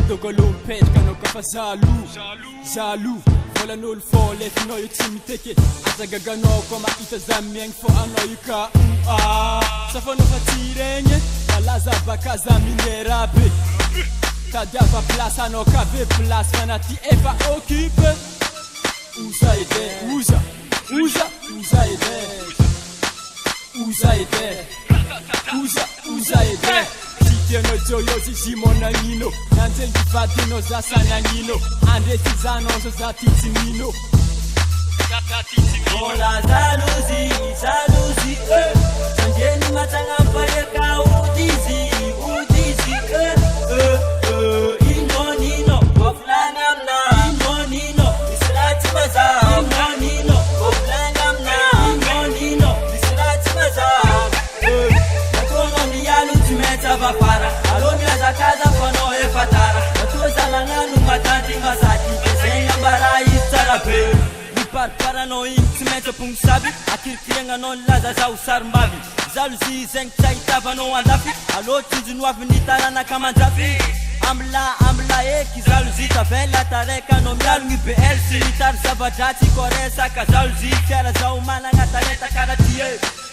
Tokolompendrika anao kafa jaloux volan'olo fô lefinao io tsy miteke azagaganao koa mahita zamiegny fô anao io ka safanao fa tsy regny malaza baka za minera be tadiava place anao ka be place fanaty efa occupe uza ede tianao joyo zizi monagnino nanjeny vadinao za sanagnino andresy zanao so za titsimino Ola jalousie Sanjeni matanga pareka udizi Ingonino Goflani amna Ingonino Israti maza Ingonino Goflani amna Ingonino Israti maza Natono miyalu tumeta vapara Aloni azakaza fano e fatara Natoza langanu matanti masaki Kesenga bara istarape Parano tsy maintsy apogny saby akirikiriagnanao ny laza zaho sarim-bavy jalousie zegny tsy ahitavanao andafy alô tsinjinoavy ny taranaka mandrafy amla eky jalousie tavela tareka anao mialogny BL sy mitary zavadratsy koresaka jalousie fiara zao managna talenta karaty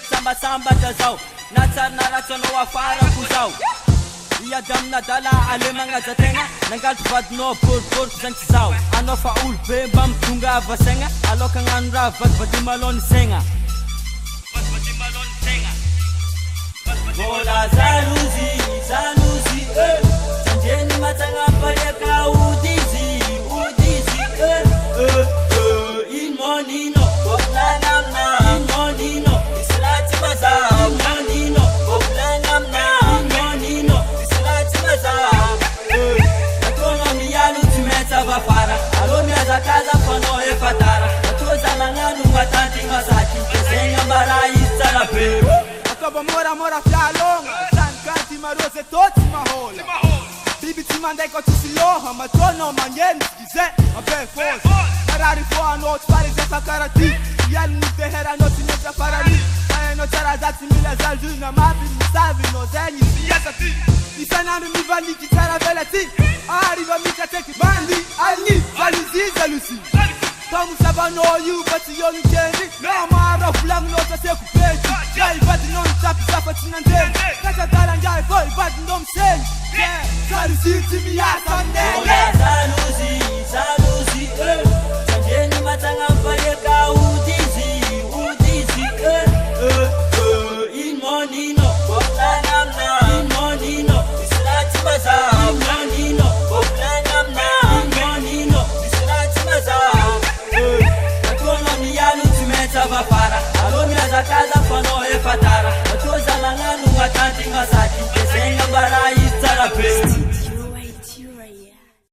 sambasambatra zao na tsary na ratsy anao afarako zao iadamina dala ale magnajategna nangalitra vadinao boriboriko zany tsy zao anao fa olo be mba midonga avasaigna aloka agnano raha vadivady malony saigna vola jalousie sanjeny matsagna pariaka udizi inmonino goflany amna inmonino islaty maza inmonino goflany amna inmonino Natono miyalu tumeta vafara Alo miazakaza fano e fatara Natoza nanganu matanti masaki Kesenga mbara istarape Akoba mora fialonga San kanti marose toti mahola Bibi timandai ko tisiloha Matono mangeni gize Mabe fos Marari foa no tfari zesa karati Yali nitehera no tinesa farani Maeno charazati mila zaljuna Mabi misavi no zenyi siyasati Isanano mi valiki caravelati Arriva mica teki bandi Alni valizi jalousie Kamu sabano yu bati yonu kendi No mara fulang no ta seku peti Jai bati non tapi safati nandeni Kata talangai boy bati ndom sen Jalousie timi yasa nene Ola jalousie Sanjeni matanga mpayeka udizi Inmonino Goflani amna Inmonino Israti maza Inmonino Goflani amna Inmonino Israti maza Natono miyalu tumeta vapara Alo miazakaza fano e fatara Natoza langanu matanti masaki Kesenga bara istarape